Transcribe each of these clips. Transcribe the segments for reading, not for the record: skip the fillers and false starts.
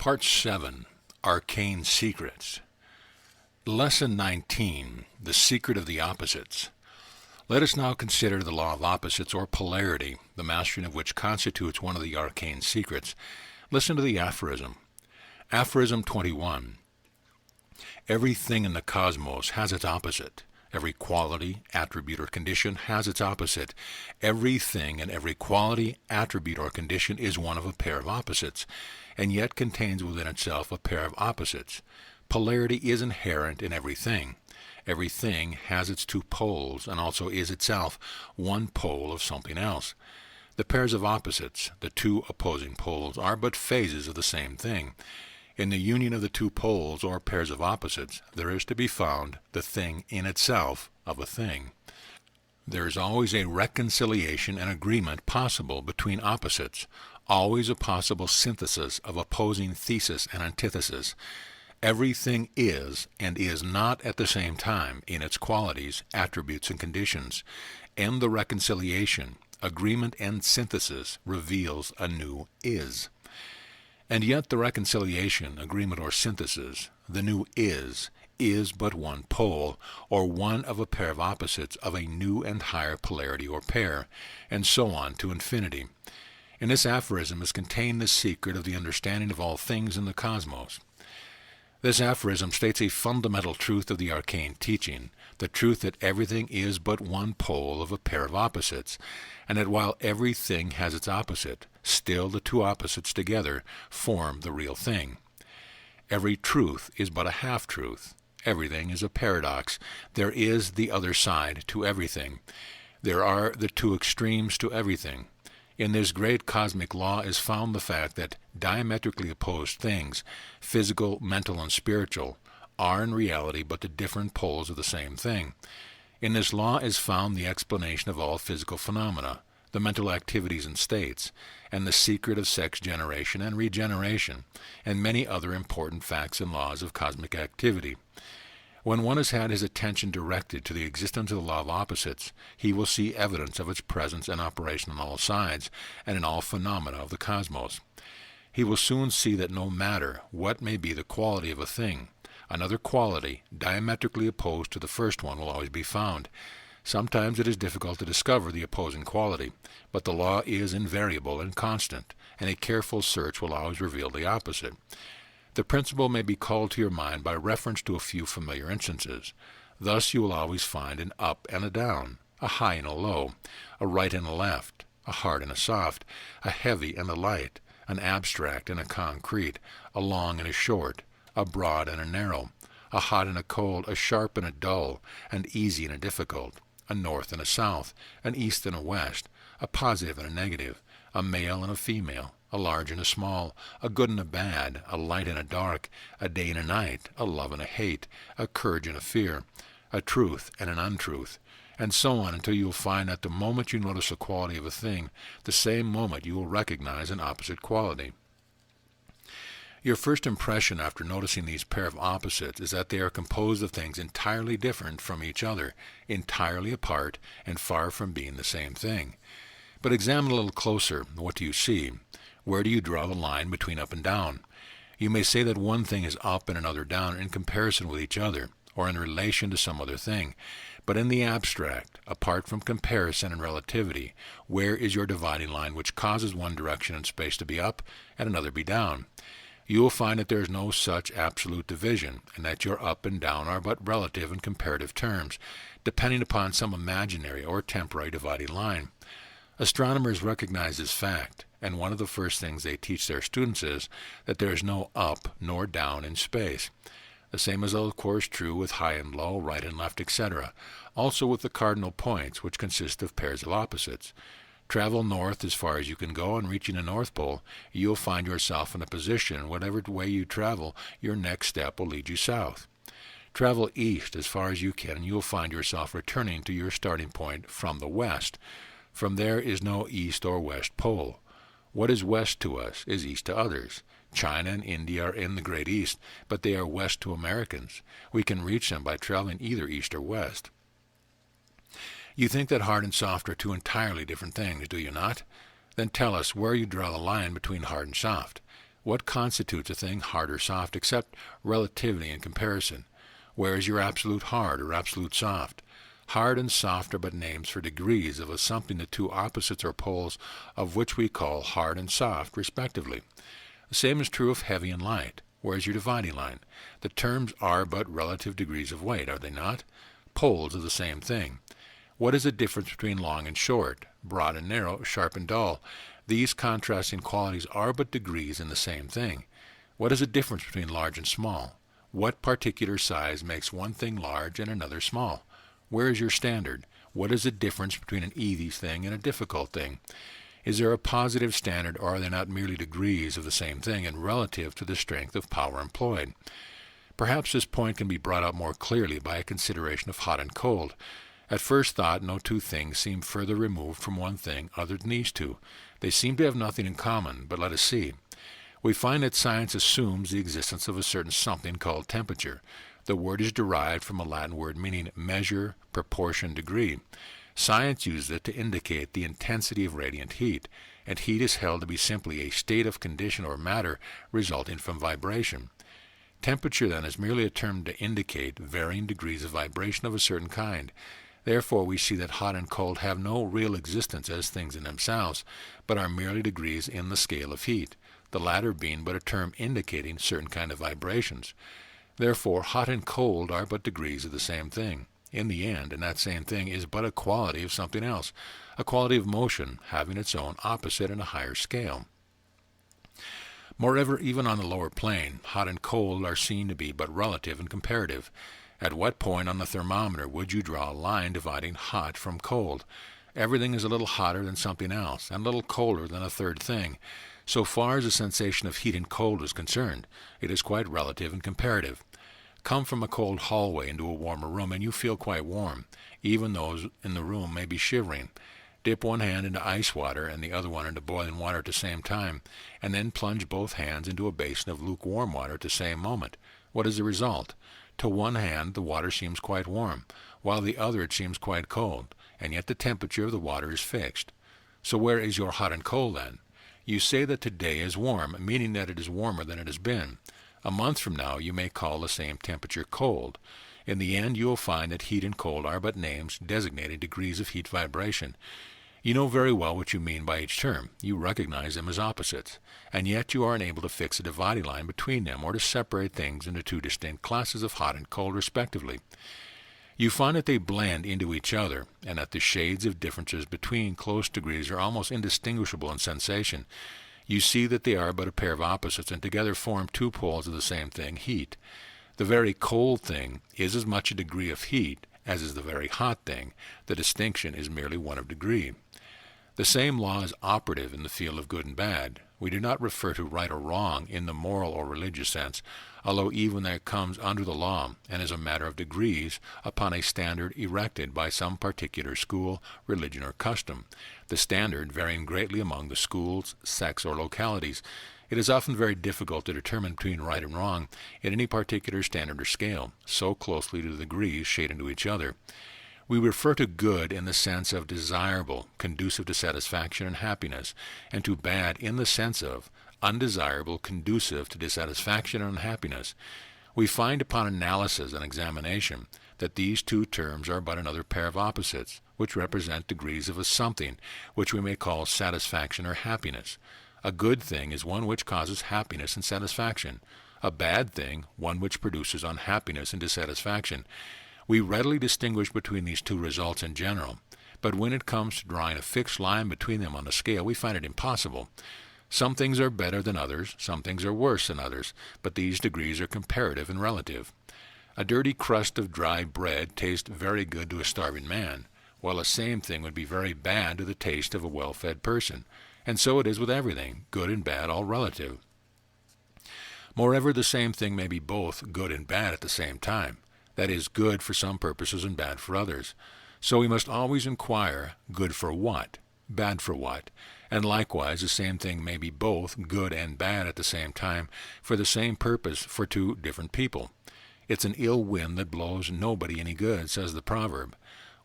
Part 7, Arcane Secrets. Lesson 19, The Secret of the Opposites. Let us now consider the law of opposites, or polarity, the mastering of which constitutes one of the arcane secrets. Listen to the aphorism. Aphorism 21. Everything in the cosmos has its opposite. Every quality, attribute, or condition has its opposite. Everything and every quality, attribute, or condition is one of a pair of opposites, and yet contains within itself a pair of opposites. Polarity is inherent in everything. Everything has its two poles, and also is itself one pole of something else. The pairs of opposites, the two opposing poles, are but phases of the same thing. In the union of the two poles, or pairs of opposites, there is to be found the thing in itself of a thing. There is always a reconciliation and agreement possible between opposites, always a possible synthesis of opposing thesis and antithesis. Everything is and is not at the same time in its qualities, attributes, and conditions, and the reconciliation, agreement, and synthesis reveals a new is. And yet the reconciliation, agreement, or synthesis, the new is but one pole, or one of a pair of opposites of a new and higher polarity or pair, and so on to infinity. In this aphorism is contained the secret of the understanding of all things in the cosmos. This aphorism states a fundamental truth of the arcane teaching, the truth that everything is but one pole of a pair of opposites, and that while everything has its opposite, still the two opposites together form the real thing. Every truth is but a half-truth. Everything is a paradox. There is the other side to everything. There are the two extremes to everything. In this great cosmic law is found the fact that diametrically opposed things, physical, mental, and spiritual, are in reality but the different poles of the same thing. In this law is found the explanation of all physical phenomena, the mental activities and states, and the secret of sex generation and regeneration, and many other important facts and laws of cosmic activity. When one has had his attention directed to the existence of the law of opposites, he will see evidence of its presence and operation on all sides, and in all phenomena of the cosmos. He will soon see that no matter what may be the quality of a thing, another quality, diametrically opposed to the first one, will always be found. Sometimes it is difficult to discover the opposing quality, but the law is invariable and constant, and a careful search will always reveal the opposite. The principle may be called to your mind by reference to a few familiar instances. Thus you will always find an up and a down, a high and a low, a right and a left, a hard and a soft, a heavy and a light, an abstract and a concrete, a long and a short, a broad and a narrow, a hot and a cold, a sharp and a dull, an easy and a difficult, a north and a south, an east and a west, a positive and a negative, a male and a female, a large and a small, a good and a bad, a light and a dark, a day and a night, a love and a hate, a courage and a fear, a truth and an untruth, and so on until you will find that the moment you notice the quality of a thing, the same moment you will recognize an opposite quality. Your first impression after noticing these pair of opposites is that they are composed of things entirely different from each other, entirely apart, and far from being the same thing. But examine a little closer. What do you see? Where do you draw the line between up and down? You may say that one thing is up and another down in comparison with each other, or in relation to some other thing. But in the abstract, apart from comparison and relativity, where is your dividing line which causes one direction in space to be up and another be down? You will find that there is no such absolute division, and that your up and down are but relative and comparative terms, depending upon some imaginary or temporary dividing line. Astronomers recognize this fact, and one of the first things they teach their students is that there is no up nor down in space. The same is of course true with high and low, right and left, etc. Also with the cardinal points, which consist of pairs of opposites. Travel north as far as you can go, and reaching the North Pole, you will find yourself in a position, whatever way you travel, your next step will lead you south. Travel east as far as you can, and you will find yourself returning to your starting point from the west. From there is no east or west pole. What is west to us is east to others. China and India are in the Great East, but they are west to Americans. We can reach them by traveling either east or west. You think that hard and soft are two entirely different things, do you not? Then tell us where you draw the line between hard and soft. What constitutes a thing hard or soft except relativity and comparison? Where is your absolute hard or absolute soft? Hard and soft are but names for degrees of a something, the two opposites or poles of which we call hard and soft, respectively. The same is true of heavy and light. Where is your dividing line? The terms are but relative degrees of weight, are they not? Poles of the same thing. What is the difference between long and short, broad and narrow, sharp and dull? These contrasting qualities are but degrees in the same thing. What is the difference between large and small? What particular size makes one thing large and another small? Where is your standard? What is the difference between an easy thing and a difficult thing? Is there a positive standard, or are they not merely degrees of the same thing and relative to the strength of power employed? Perhaps this point can be brought out more clearly by a consideration of hot and cold. At first thought, no two things seem further removed from one thing other than these two. They seem to have nothing in common, but let us see. We find that science assumes the existence of a certain something called temperature. The word is derived from a Latin word meaning measure, proportion, degree. Science uses it to indicate the intensity of radiant heat, and heat is held to be simply a state of condition or matter resulting from vibration. Temperature, then, is merely a term to indicate varying degrees of vibration of a certain kind. Therefore, we see that hot and cold have no real existence as things in themselves, but are merely degrees in the scale of heat, the latter being but a term indicating certain kind of vibrations. Therefore, hot and cold are but degrees of the same thing. In the end, and that same thing is but a quality of something else, a quality of motion having its own opposite in a higher scale. Moreover, even on the lower plane, hot and cold are seen to be but relative and comparative. At what point on the thermometer would you draw a line dividing hot from cold? Everything is a little hotter than something else, and a little colder than a third thing. So far as the sensation of heat and cold is concerned, it is quite relative and comparative. Come from a cold hallway into a warmer room, and you feel quite warm. Even those in the room may be shivering. Dip one hand into ice water and the other one into boiling water at the same time, and then plunge both hands into a basin of lukewarm water at the same moment. What is the result? To one hand the water seems quite warm, while the other it seems quite cold, and yet the temperature of the water is fixed. So where is your hot and cold then? You say that today is warm, meaning that it is warmer than it has been. A month from now you may call the same temperature cold. In the end you will find that heat and cold are but names designating degrees of heat vibration. You know very well what you mean by each term. You recognize them as opposites, and yet you are unable to fix a dividing line between them or to separate things into two distinct classes of hot and cold respectively. You find that they blend into each other, and that the shades of differences between close degrees are almost indistinguishable in sensation. You see that they are but a pair of opposites, and together form two poles of the same thing, heat. The very cold thing is as much a degree of heat as is the very hot thing. The distinction is merely one of degree. The same law is operative in the field of good and bad. We do not refer to right or wrong in the moral or religious sense, although even that comes under the law and is a matter of degrees upon a standard erected by some particular school, religion, or custom, the standard varying greatly among the schools, sects, or localities. It is often very difficult to determine between right and wrong in any particular standard or scale, so closely do the degrees shade into each other. We refer to good in the sense of desirable, conducive to satisfaction and happiness, and to bad in the sense of undesirable, conducive to dissatisfaction and unhappiness. We find upon analysis and examination that these two terms are but another pair of opposites, which represent degrees of a something, which we may call satisfaction or happiness. A good thing is one which causes happiness and satisfaction. A bad thing, one which produces unhappiness and dissatisfaction. We readily distinguish between these two results in general, but when it comes to drawing a fixed line between them on the scale, we find it impossible. Some things are better than others, some things are worse than others, but these degrees are comparative and relative. A dirty crust of dry bread tastes very good to a starving man, while the same thing would be very bad to the taste of a well-fed person. And so it is with everything, good and bad, all relative. Moreover, the same thing may be both good and bad at the same time. That is, good for some purposes and bad for others. So we must always inquire, good for what, bad for what, and likewise the same thing may be both good and bad at the same time for the same purpose for two different people. It's an ill wind that blows nobody any good, says the proverb.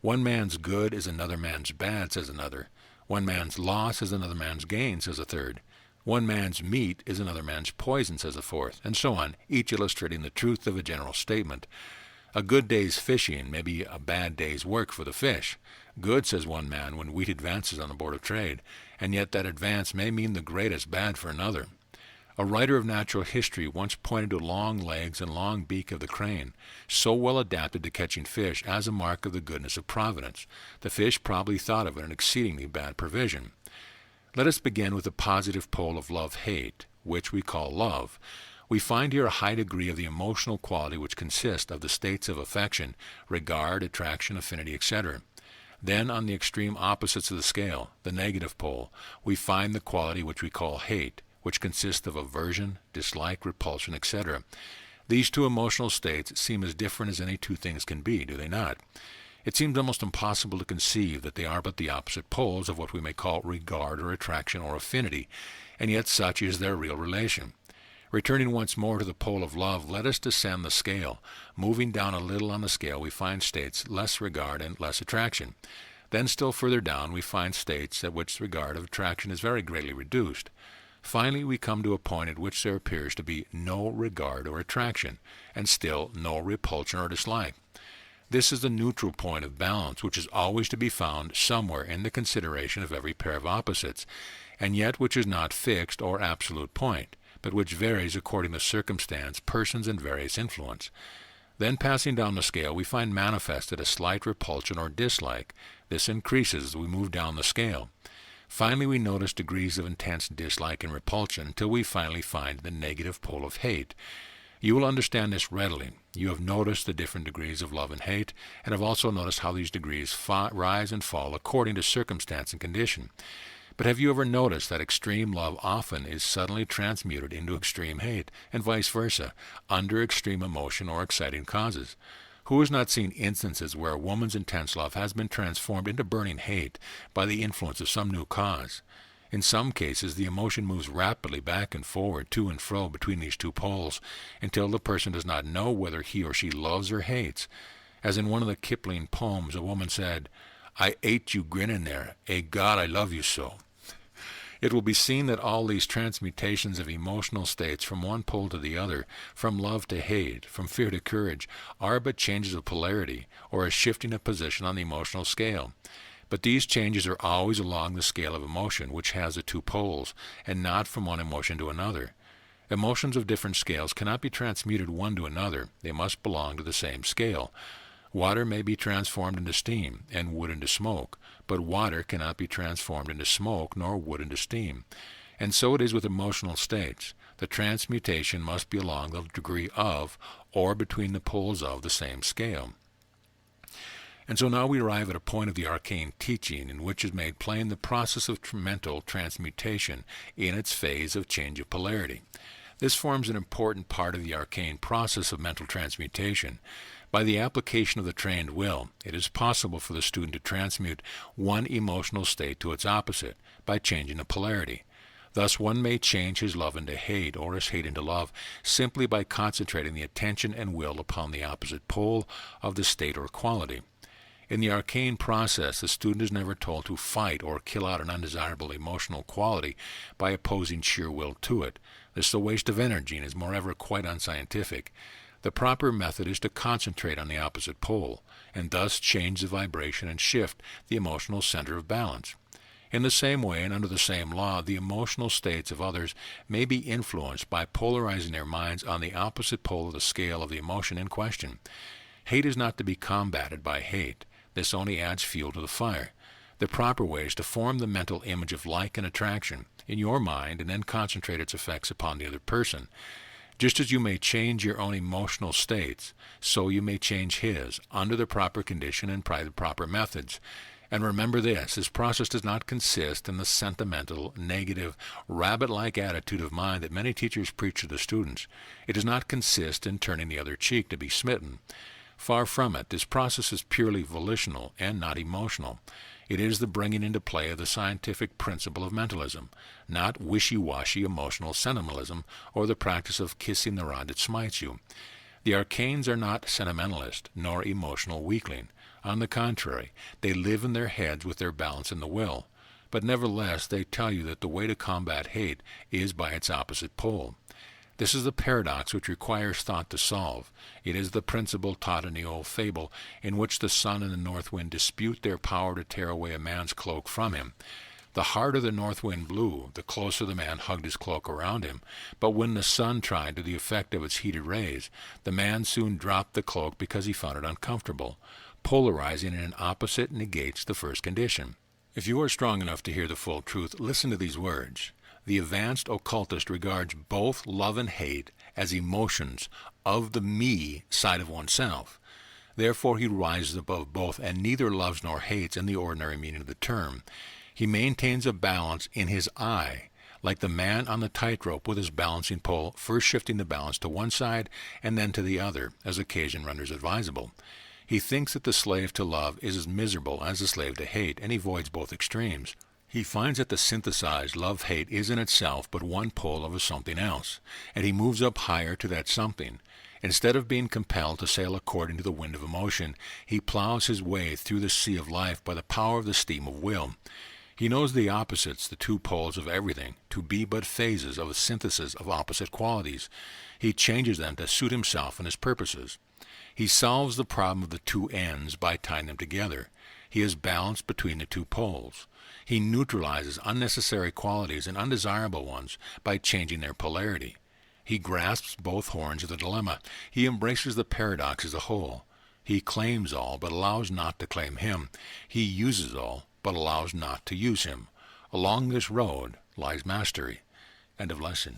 One man's good is another man's bad, says another. One man's loss is another man's gain, says a third. One man's meat is another man's poison, says a fourth, and so on, each illustrating the truth of a general statement. A good day's fishing may be a bad day's work for the fish. Good, says one man, when wheat advances on the Board of Trade, and yet that advance may mean the greatest bad for another. A writer of natural history once pointed to long legs and long beak of the crane, so well adapted to catching fish as a mark of the goodness of providence. The fish probably thought of it an exceedingly bad provision. Let us begin with the positive pole of love-hate, which we call love. We find here a high degree of the emotional quality which consists of the states of affection, regard, attraction, affinity, etc. Then, on the extreme opposites of the scale, the negative pole, we find the quality which we call hate, which consists of aversion, dislike, repulsion, etc. These two emotional states seem as different as any two things can be, do they not? It seems almost impossible to conceive that they are but the opposite poles of what we may call regard or attraction or affinity, and yet such is their real relation. Returning once more to the pole of love, let us descend the scale. Moving down a little on the scale, we find states less regard and less attraction. Then still further down, we find states at which the regard of attraction is very greatly reduced. Finally, we come to a point at which there appears to be no regard or attraction, and still no repulsion or dislike. This is the neutral point of balance, which is always to be found somewhere in the consideration of every pair of opposites, and yet which is not fixed or absolute point, but which varies according to circumstance, persons, and various influence. Then, passing down the scale, we find manifested a slight repulsion or dislike. This increases as we move down the scale. Finally, we notice degrees of intense dislike and repulsion until we finally find the negative pole of hate. You will understand this readily. You have noticed the different degrees of love and hate, and have also noticed how these degrees rise and fall according to circumstance and condition. But have you ever noticed that extreme love often is suddenly transmuted into extreme hate, and vice versa, under extreme emotion or exciting causes? Who has not seen instances where a woman's intense love has been transformed into burning hate by the influence of some new cause? In some cases, the emotion moves rapidly back and forward, to and fro between these two poles, until the person does not know whether he or she loves or hates. As in one of the Kipling poems, a woman said, "I ate you grinning there. God, I love you so." It will be seen that all these transmutations of emotional states from one pole to the other, from love to hate, from fear to courage, are but changes of polarity, or a shifting of position on the emotional scale. But these changes are always along the scale of emotion, which has the two poles, and not from one emotion to another. Emotions of different scales cannot be transmuted one to another. They must belong to the same scale. Water may be transformed into steam, and wood into smoke, but water cannot be transformed into smoke, nor wood into steam. And so it is with emotional states. The transmutation must be along the degree of, or between the poles of, the same scale. And so now we arrive at a point of the arcane teaching in which is made plain the process of mental transmutation in its phase of change of polarity. This forms an important part of the arcane process of mental transmutation. By the application of the trained will, it is possible for the student to transmute one emotional state to its opposite by changing the polarity. Thus one may change his love into hate or his hate into love simply by concentrating the attention and will upon the opposite pole of the state or quality. In the arcane process, the student is never told to fight or kill out an undesirable emotional quality by opposing sheer will to it. This is a waste of energy and is moreover quite unscientific. The proper method is to concentrate on the opposite pole, and thus change the vibration and shift the emotional center of balance. In the same way and under the same law, the emotional states of others may be influenced by polarizing their minds on the opposite pole of the scale of the emotion in question. Hate is not to be combated by hate. This only adds fuel to the fire. The proper way is to form the mental image of like and attraction in your mind and then concentrate its effects upon the other person. Just as you may change your own emotional states, so you may change his, under the proper condition and by the proper methods. And remember this process does not consist in the sentimental, negative, rabbit-like attitude of mind that many teachers preach to the students. It does not consist in turning the other cheek to be smitten. Far from it, this process is purely volitional and not emotional. It is the bringing into play of the scientific principle of mentalism, not wishy-washy emotional sentimentalism or the practice of kissing the rod that smites you. The Arcanes are not sentimentalist nor emotional weakling. On the contrary, they live in their heads with their balance in the will. but nevertheless they tell you that the way to combat hate is by its opposite pole. This is the paradox which requires thought to solve. It is the principle taught in the old fable, in which the sun and the north wind dispute their power to tear away a man's cloak from him. The harder the north wind blew, the closer the man hugged his cloak around him. But when the sun tried to the effect of its heated rays, the man soon dropped the cloak because he found it uncomfortable. Polarizing in an opposite negates the first condition. If you are strong enough to hear the full truth, listen to these words. The advanced occultist regards both love and hate as emotions of the me side of oneself. Therefore he rises above both, and neither loves nor hates in the ordinary meaning of the term. He maintains a balance in his I, like the man on the tightrope with his balancing pole, first shifting the balance to one side and then to the other, as occasion renders advisable. He thinks that the slave to love is as miserable as the slave to hate, and he avoids both extremes. He finds that the synthesized love-hate is in itself but one pole of a something else, and he moves up higher to that something. Instead of being compelled to sail according to the wind of emotion, he plows his way through the sea of life by the power of the steam of will. He knows the opposites, the two poles of everything, to be but phases of a synthesis of opposite qualities. He changes them to suit himself and his purposes. He solves the problem of the two ends by tying them together. He is balanced between the two poles. He neutralizes unnecessary qualities and undesirable ones by changing their polarity. He grasps both horns of the dilemma. He embraces the paradox as a whole. He claims all, but allows not to claim him. He uses all, but allows not to use him. Along this road lies mastery. End of lesson.